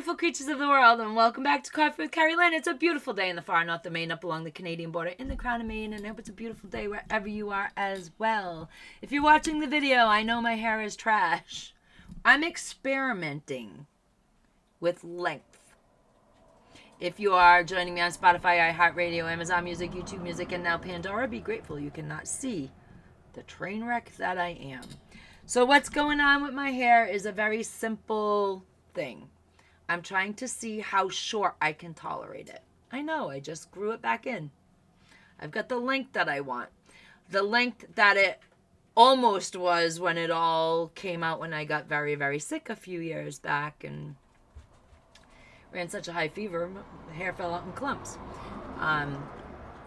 beautiful creatures of the world, and welcome back to Coffee with Kerri-Lynn. It's a beautiful day in the far north of Maine, up along the Canadian border in the crown of Maine, and I hope it's a beautiful day wherever you are as well. If you're watching the video, I know my hair is trash. I'm experimenting with length. If you are joining me on Spotify, iHeartRadio, Amazon Music, YouTube Music, and now Pandora, be grateful you cannot see the train wreck that I am. So what's going on with my hair is a very simple thing. I'm trying to see how short I can tolerate it. I know, I just grew it back in. I've got the length that I want. The length that it almost was when it all came out when I got very, very sick a few years back and ran such a high fever, my hair fell out in clumps.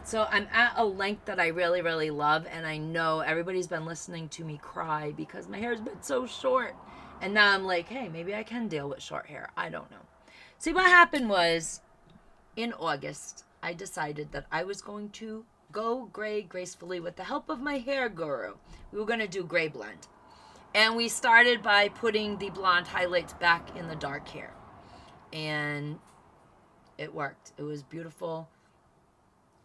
So I'm at a length that I really, really love, and I know everybody's been listening to me cry because my hair's been so short. And now I'm like, hey, maybe I can deal with short hair. I don't know. See, what happened was, in August, I decided that I was going to go gray gracefully with the help of my hair guru. We were going to do gray blend. And we started by putting the blonde highlights back in the dark hair. And it worked. It was beautiful.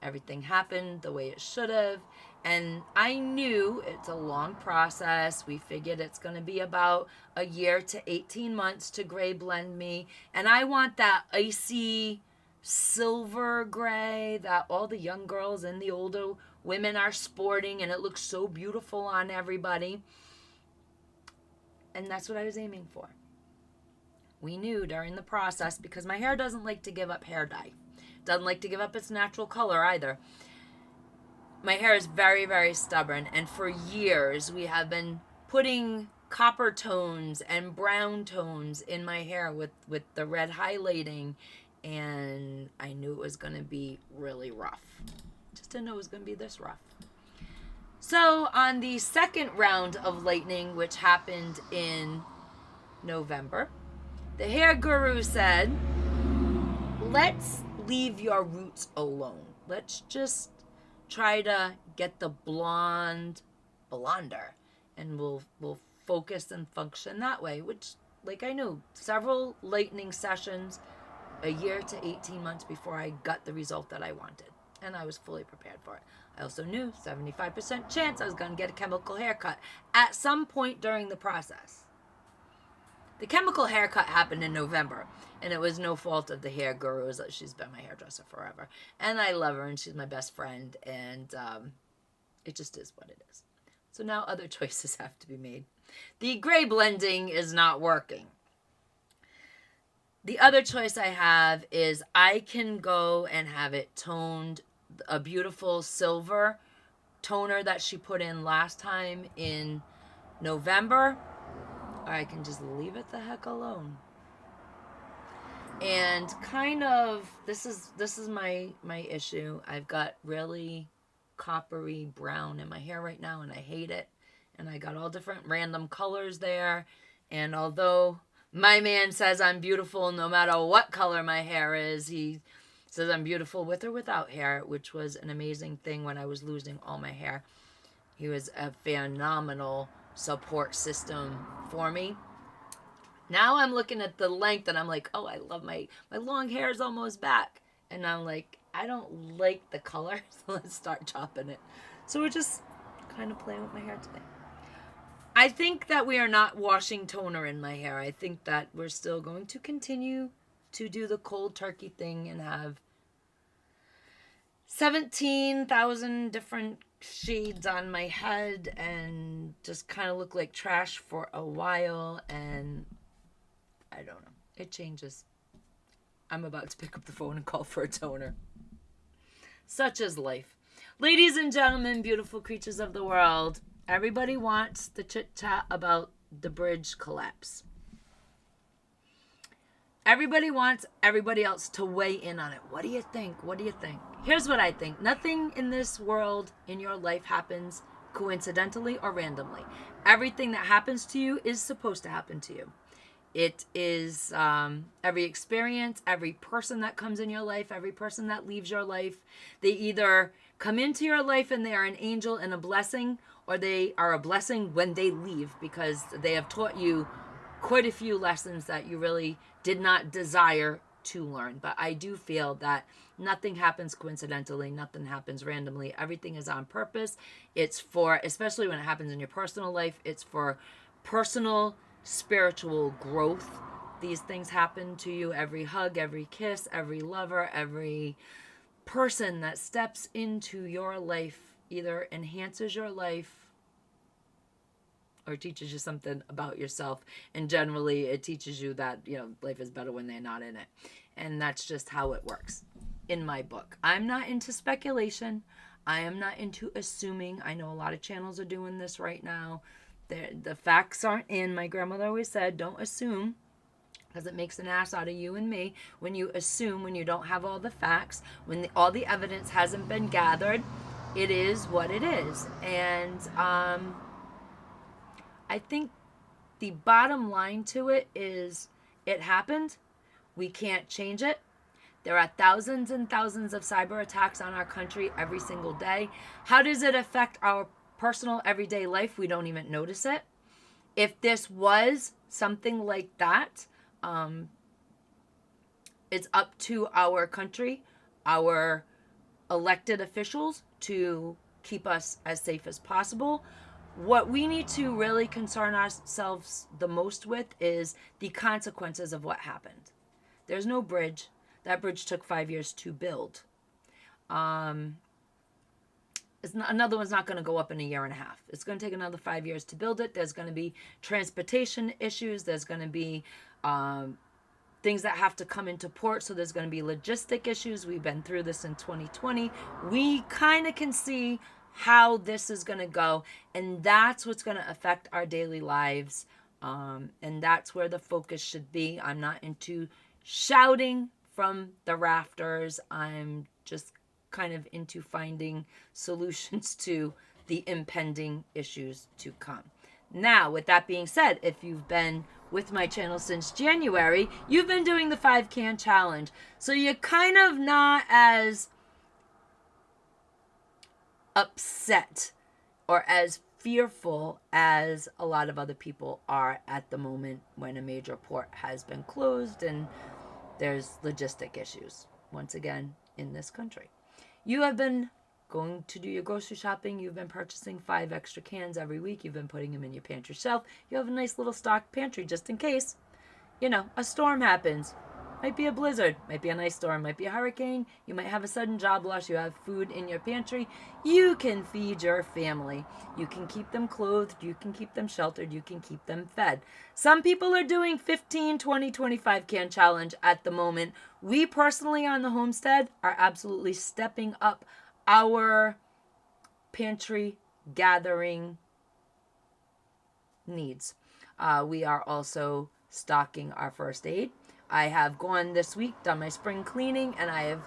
Everything happened the way it should have. And I knew it's a long process. We figured it's going to be about a year to 18 months to gray blend me. And I want that icy silver gray that all the young girls and the older women are sporting. And it looks so beautiful on everybody. And that's what I was aiming for. We knew during the process, because my hair doesn't like to give up hair dye. Doesn't like to give up its natural color either. My hair is very, very stubborn, and for years we have been putting copper tones and brown tones in my hair with the red highlighting, and I knew it was going to be really rough. Just didn't know it was going to be this rough. So on the second round of lightning, which happened in November, the hair guru said, let's leave your roots alone. Let's just try to get the blonder, and we'll focus and function that way, which, like, I knew several lightning sessions a year to 18 months before I got the result that I wanted, and I was fully prepared for it. I also knew 75% chance I was going to get a chemical haircut at some point during the process. The chemical haircut happened in November, and it was no fault of the hair guru. She's been my hairdresser forever, and I love her, and she's my best friend, and it just is what it is. So now other choices have to be made. The gray blending is not working. The other choice I have is I can go and have it toned, a beautiful silver toner that she put in last time in November, or I can just leave it the heck alone. And kind of, this is my issue. I've got really coppery brown in my hair right now, and I hate it. And I got all different random colors there. And although my man says I'm beautiful no matter what color my hair is, he says I'm beautiful with or without hair, which was an amazing thing when I was losing all my hair. He was a phenomenal support system for me. Now I'm looking at the length and I'm like, oh, I love my long hair is almost back. And I'm like, I don't like the color, so let's start chopping it. So we're just kind of playing with my hair today. I think that we are not washing toner in my hair. I think that we're still going to continue to do the cold turkey thing and have 17,000 different shades on my head and just kind of look like trash for a while, and I don't know. It changes. I'm about to pick up the phone and call for a toner. Such is life. Ladies and gentlemen, beautiful creatures of the world, everybody wants the chit-chat about the bridge collapse. Everybody wants everybody else to weigh in on it. What do you think? What do you think? Here's what I think. Nothing in this world, in your life, happens coincidentally or randomly. Everything that happens to you is supposed to happen to you. It is every experience, every person that comes in your life, every person that leaves your life. They either come into your life and they are an angel and a blessing, or they are a blessing when they leave because they have taught you quite a few lessons that you really did not desire to learn. But I do feel that nothing happens coincidentally, nothing happens randomly. Everything is on purpose. It's for, especially when it happens in your personal life, it's for personal spiritual growth. These things happen to you. Every hug, every kiss, every lover, every person that steps into your life either enhances your life or teaches you something about yourself. And generally it teaches you that, life is better when they're not in it. And that's just how it works in my book. I'm not into speculation. I am not into assuming. I know a lot of channels are doing this right now. The facts aren't in. My grandmother always said, don't assume, because it makes an ass out of you and me when you assume, when you don't have all the facts, when all the evidence hasn't been gathered. It is what it is. And I think the bottom line to it is it happened. We can't change it. There are thousands and thousands of cyber attacks on our country every single day. How does it affect our personal everyday life? We don't even notice it. If this was something like that, it's up to our country, our elected officials to keep us as safe as possible. What we need to really concern ourselves the most with is the consequences of what happened. There's no bridge. That bridge took 5 years to build. Another one's not going to go up in a year and a half. It's going to take another 5 years to build it. There's going to be transportation issues. There's going to be things that have to come into port. So there's going to be logistic issues. We've been through this in 2020. We kind of can see how this is going to go. And that's what's going to affect our daily lives. And that's where the focus should be. I'm not into shouting from the rafters. I'm just kind of into finding solutions to the impending issues to come. Now, with that being said, if you've been with my channel since January, you've been doing the 5-can challenge. So you're kind of not as upset or as fearful as a lot of other people are at the moment when a major port has been closed and there's logistic issues, once again, in this country. You have been going to do your grocery shopping. You've been purchasing 5 extra cans every week. You've been putting them in your pantry shelf. You have a nice little stocked pantry just in case, a storm happens. Might be a blizzard, might be a nice storm, might be a hurricane. You might have a sudden job loss. You have food in your pantry. You can feed your family. You can keep them clothed. You can keep them sheltered. You can keep them fed. Some people are doing 15, 20, 25 can challenge at the moment. We personally on the homestead are absolutely stepping up our pantry gathering needs. We are also stocking our first aid. I have gone this week, done my spring cleaning, and I have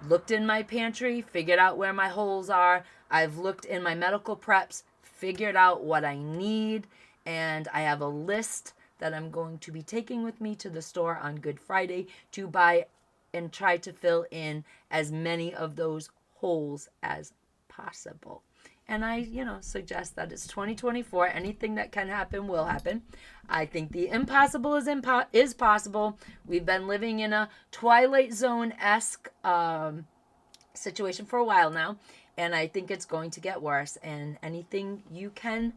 looked in my pantry, figured out where my holes are. I've looked in my medical preps, figured out what I need, and I have a list that I'm going to be taking with me to the store on Good Friday to buy and try to fill in as many of those holes as possible. And I, suggest that it's 2024. Anything that can happen will happen. I think the impossible is possible. We've been living in a Twilight Zone-esque situation for a while now. And I think it's going to get worse. And anything you can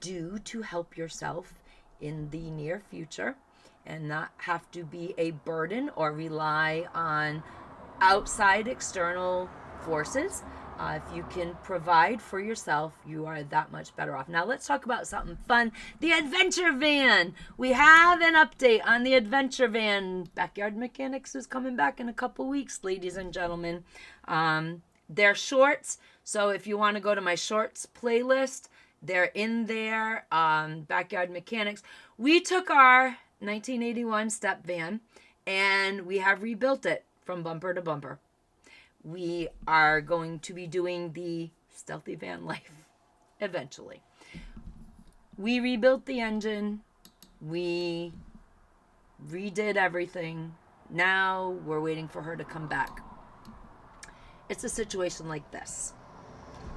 do to help yourself in the near future and not have to be a burden or rely on outside external forces. If you can provide for yourself, you are that much better off. Now let's talk about something fun. The adventure van. We have an update on the adventure van. Backyard Mechanics is coming back in a couple weeks, ladies and gentlemen. They're shorts. So if you want to go to my shorts playlist, they're in there. Backyard Mechanics. We took our 1981 step van and we have rebuilt it from bumper to bumper. We are going to be doing the stealthy van life eventually. We rebuilt the engine. We redid everything. Now we're waiting for her to come back. It's a situation like this.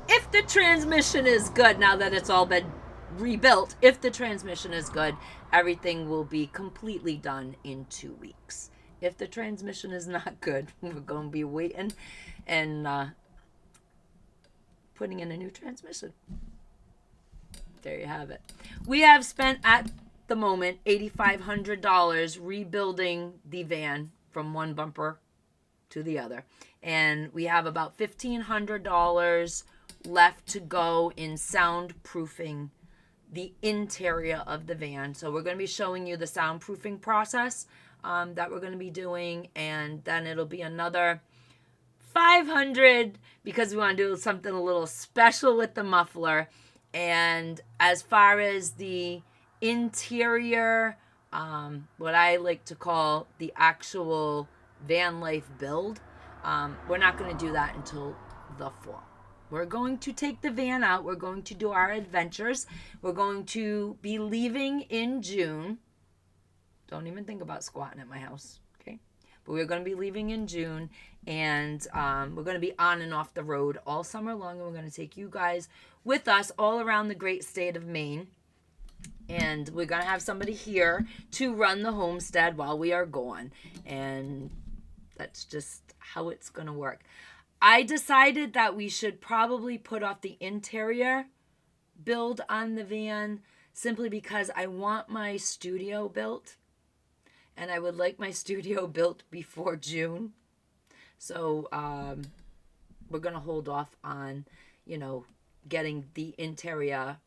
If the transmission is good now that it's all been rebuilt. If the transmission is good, everything will be completely done in 2 weeks. If the transmission is not good, we're going to be waiting and putting in a new transmission. There you have it. We have spent at the moment $8,500 rebuilding the van from one bumper to the other. And we have about $1,500 left to go in soundproofing the interior of the van. So we're going to be showing you the soundproofing process that we're going to be doing, and then it'll be another $500 because we want to do something a little special with the muffler. And as far as the interior, what I like to call the actual van life build, we're not going to do that until the fall. We're going to take the van out. We're going to do our adventures. We're going to be leaving in June. Don't even think about squatting at my house, okay? But we're going to be leaving in June, and we're going to be on and off the road all summer long, and we're going to take you guys with us all around the great state of Maine. And we're going to have somebody here to run the homestead while we are gone. And that's just how it's going to work. I decided that we should probably put off the interior build on the van simply because I want my studio built. And I would like my studio built before June. So we're going to hold off on, getting the interior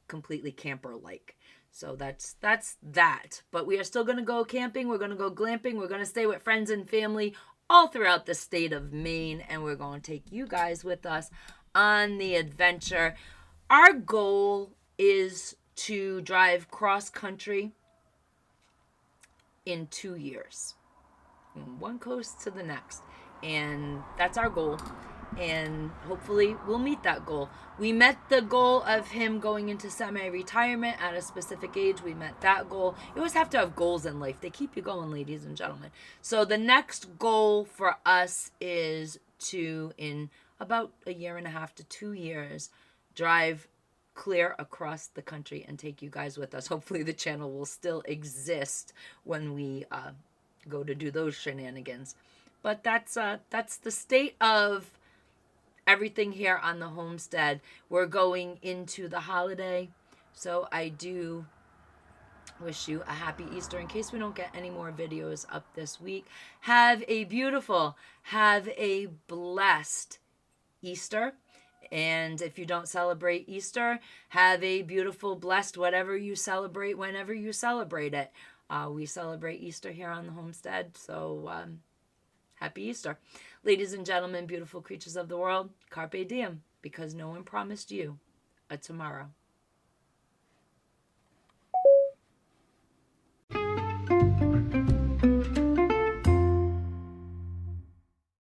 completely camper-like. So that's that. But we are still going to go camping. We're going to go glamping. We're going to stay with friends and family all throughout the state of Maine. And we're going to take you guys with us on the adventure. Our goal is to drive cross-country in 2 years. From one coast to the next. And that's our goal. And hopefully we'll meet that goal. We met the goal of him going into semi-retirement at a specific age. We met that goal. You always have to have goals in life. They keep you going, ladies and gentlemen. So the next goal for us is to, in about 1.5 to 2 years, drive clear across the country and take you guys with us. Hopefully the channel will still exist when we go to do those shenanigans. But that's the state of everything here on the homestead. We're going into the holiday, so I do wish you a happy Easter. In case we don't get any more videos up this week, have a blessed Easter. And if you don't celebrate Easter, have a beautiful, blessed whatever you celebrate whenever you celebrate it. We celebrate Easter here on the homestead, so happy Easter. Ladies and gentlemen, beautiful creatures of the world, carpe diem, because no one promised you a tomorrow.